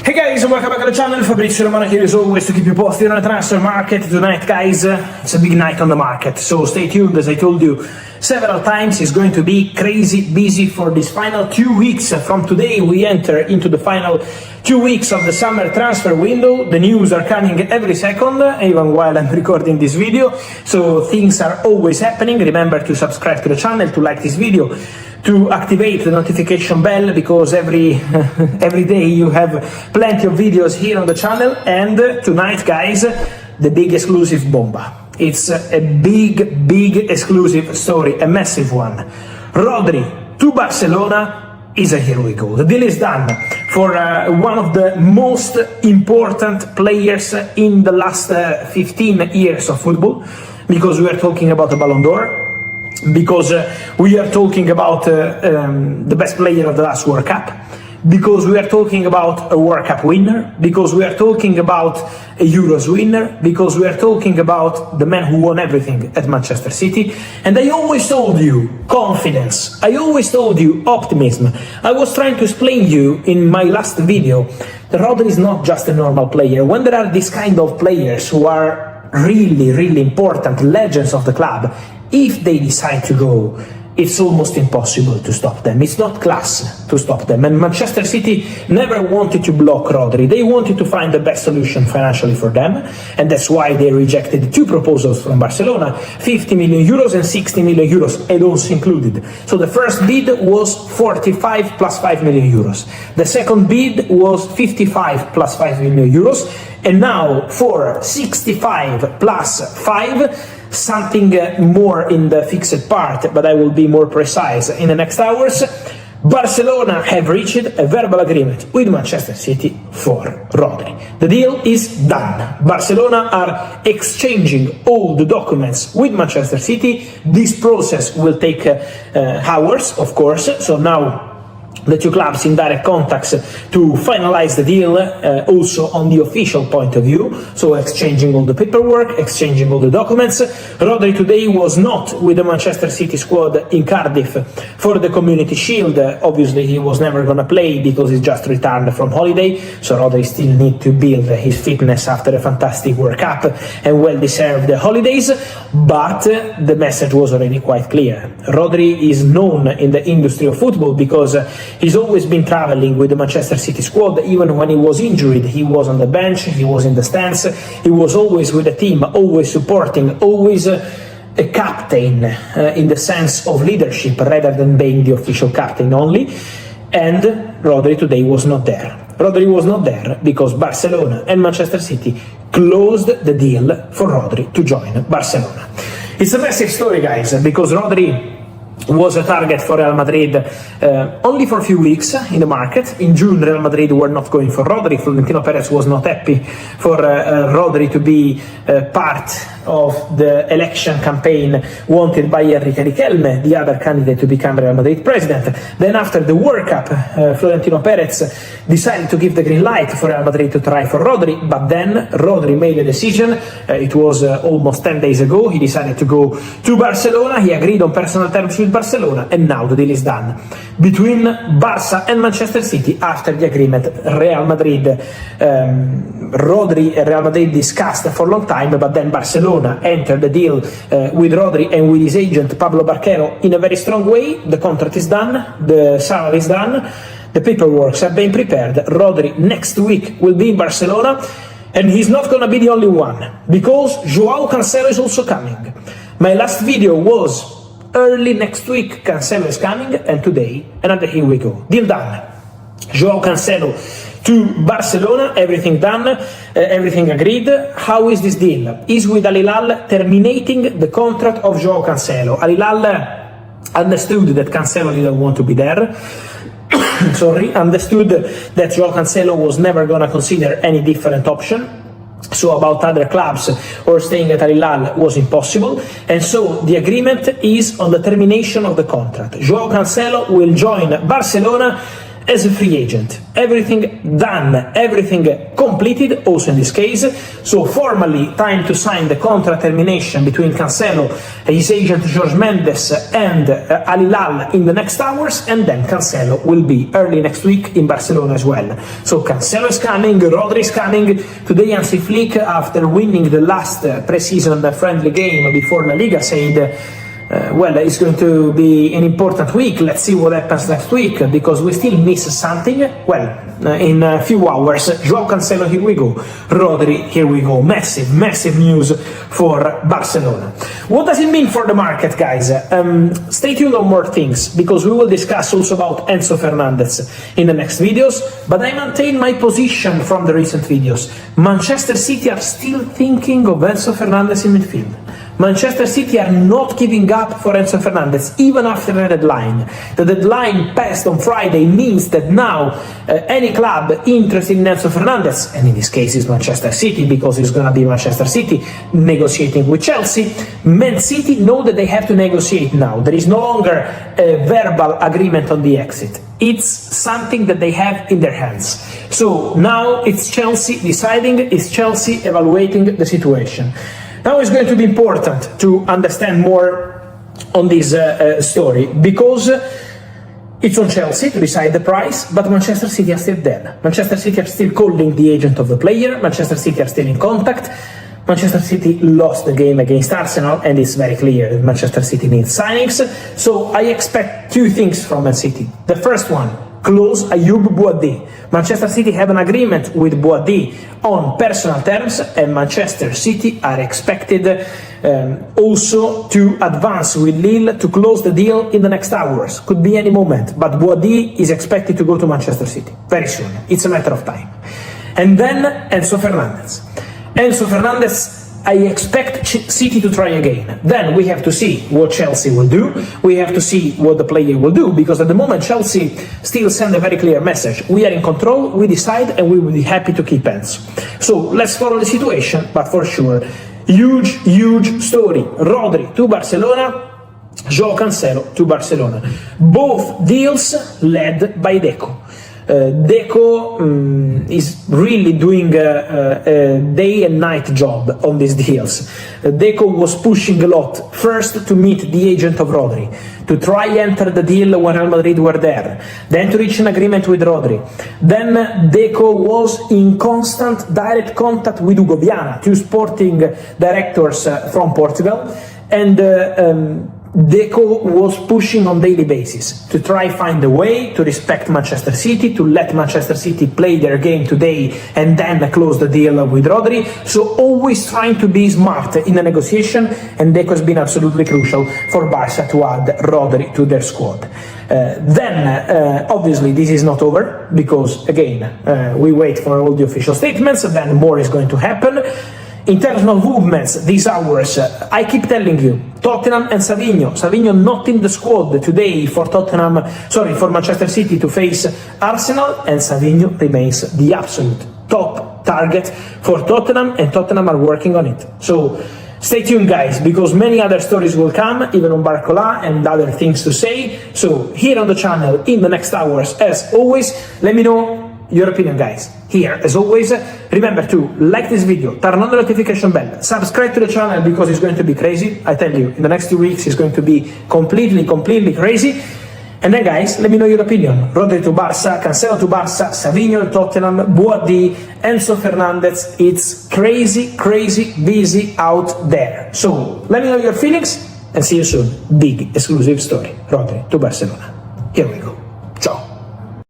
Hey guys, and welcome back to the channel. Fabrizio, Romano here as always to keep you posted on the transfer market. Tonight, guys, it's a big night on the market, so stay tuned. As I told you several times, it's going to be crazy busy for these final 2 weeks. From today, we enter into the final 2 weeks of the summer transfer window. The news are coming every second, even while I'm recording this video, so things are always happening. Remember to subscribe to the channel, to like this video, to activate the notification bell, because every day you have plenty of videos here on the channel. And tonight, guys, the big exclusive Bomba. It's a big exclusive story, a massive one. Rodri to Barcelona is a here we go. The deal is done for one of the most important players in the last 15 years of football, because we are talking about the Ballon d'Or, because we are talking about the best player of the last World Cup, because we are talking about a World Cup winner, because we are talking about a Euros winner, because we are talking about the man who won everything at Manchester City. And I always told you confidence, I always told you optimism. I was trying to explain you in my last video that Rodri is not just a normal player. When there are these kind of players who are really important, legends of the club, if they decide to go, it's almost impossible to stop them. It's not class to stop them. And Manchester City never wanted to block Rodri. They wanted to find the best solution financially for them. And that's why they rejected 2 proposals from Barcelona, 50 million euros and 60 million euros, add-ons included. So the first bid was 45 plus 5 million euros. The second bid was 55 plus 5 million euros. And now for 65 plus 5, something more in the fixed part, but I will be more precise in the next hours. Barcelona have reached a verbal agreement with Manchester City for Rodri. The deal is done. Barcelona are exchanging all the documents with Manchester City. This process will take hours, of course, so now the 2 clubs in direct contacts to finalize the deal, also on the official point of view, so exchanging all the paperwork, exchanging all the documents. Rodri today was not with the Manchester City squad in Cardiff for the Community Shield. Obviously he was never going to play because he's just returned from holiday, so Rodri still need to build his fitness after a fantastic World Cup and well-deserved holidays, but the message was already quite clear. Rodri is known in the industry of football because he's always been traveling with the Manchester City squad. Even when he was injured, he was on the bench, he was in the stands, he was always with the team, always supporting, always a captain in the sense of leadership rather than being the official captain only. And Rodri today was not there. Rodri was not there because Barcelona and Manchester City closed the deal for Rodri to join Barcelona. It's a massive story, guys, because Rodri was a target for Real Madrid only for a few weeks in the market. In June, Real Madrid were not going for Rodri. Florentino Perez was not happy for Rodri to be part of the election campaign wanted by Enrique Riquelme, the other candidate to become Real Madrid president. Then after the World Cup, Florentino Perez decided to give the green light for Real Madrid to try for Rodri, but then Rodri made a decision. It was almost 10 days ago. He decided to go to Barcelona. He agreed on personal terms with Barcelona, and now the deal is done between Barca and Manchester City. After the agreement, Real Madrid, Rodri and Real Madrid discussed for a long time, but then Barcelona entered the deal with Rodri and with his agent Pablo Barquero in a very strong way. The contract is done, the salary is done, the paperwork have been prepared. Rodri next week will be in Barcelona, and he's not going to be the only one, because Joao Cancelo is also coming. My last video was early next week. Cancelo is coming, and today another here we go. Deal done. Joao Cancelo to Barcelona, everything done, everything agreed. How is this deal? Is with Al Hilal terminating the contract of Joao Cancelo. Al Hilal understood that Cancelo didn't want to be there. Understood that Joao Cancelo was never going to consider any different option. So about other clubs or staying at Al Hilal was impossible, and so the agreement is on the termination of the contract. Joao Cancelo will join Barcelona as a free agent. Everything done, everything completed, also in this case. So formally, time to sign the contract termination between Cancelo, his agent Jorge Mendes, and Al Hilal in the next hours, and then Cancelo will be early next week in Barcelona as well. So Cancelo is coming, Rodri is coming. Today Hansi Flick, after winning the last pre-season friendly game before La Liga, said well, it's going to be an important week. Let's see what happens next week, because we still miss something. Well, in a few hours, Joao Cancelo, here we go. Rodri, here we go. Massive, massive news for Barcelona. What does it mean for the market, guys? Stay tuned on more things, because we will discuss also about Enzo Fernandez in the next videos, but I maintain my position from the recent videos. Manchester City are still thinking of Enzo Fernandez in midfield. Manchester City are not giving up for Enzo Fernandez, even after the deadline. The deadline passed on Friday means that now any club interested in Enzo Fernandez, and in this case is Manchester City, because it's going to be Manchester City negotiating with Chelsea, Man City know that they have to negotiate now. There is no longer a verbal agreement on the exit. It's something that they have in their hands. So now it's Chelsea deciding, it's Chelsea evaluating the situation. Now it's going to be important to understand more on this story, because it's on Chelsea to decide the price, but Manchester City are still there. Manchester City are still calling the agent of the player. Manchester City are still in contact. Manchester City lost the game against Arsenal, and it's very clear that Manchester City needs signings. So I expect two things from Man City. The first one, close Ayoub Bouaddi. Manchester City have an agreement with Bouaddi on personal terms, and Manchester City are expected also to advance with Lille to close the deal in the next hours. Could be any moment, but Bouaddi is expected to go to Manchester City very soon. It's a matter of time. And then Enzo Fernandez. Enzo Fernandez, I expect City to try again. Then we have to see what Chelsea will do. We have to see what the player will do, because at the moment Chelsea still send a very clear message. We are in control, we decide, and we will be happy to keep Enzo. So let's follow the situation, but for sure, huge, huge story. Rodri to Barcelona, Joao Cancelo to Barcelona. Both deals led by Deco. Deco is really doing a day and night job on these deals. Deco was pushing a lot, first to meet the agent of Rodri, to try enter the deal when Real Madrid were there, then to reach an agreement with Rodri. Then Deco was in constant direct contact with Hugo Viana, two sporting directors from Portugal, and Deco was pushing on daily basis to try find a way to respect Manchester City, to let Manchester City play their game today and then close the deal with Rodri. So always trying to be smart in the negotiation, and Deco has been absolutely crucial for Barca to add Rodri to their squad. Then obviously this is not over, because again we wait for all the official statements, then more is going to happen. In terms of movements, these hours, I keep telling you, Tottenham and Savinho not in the squad today for for Manchester City to face Arsenal, and Savinho remains the absolute top target for Tottenham, and Tottenham are working on it. So stay tuned, guys, because many other stories will come, even on Barcola and other things to say. So here on the channel in the next hours, as always, let me know your opinion, guys. Here, as always, remember to like this video, turn on the notification bell, subscribe to the channel, because it's going to be crazy. I tell you, in the next 2 weeks, it's going to be completely crazy. And then, guys, let me know your opinion. Rodri to Barca, Cancelo to Barca, Savinho to Tottenham, Bouaddi, Enzo Fernandez. It's crazy busy out there. So let me know your feelings, and see you soon. Big exclusive story. Rodri to Barcelona. Here we go. Ciao.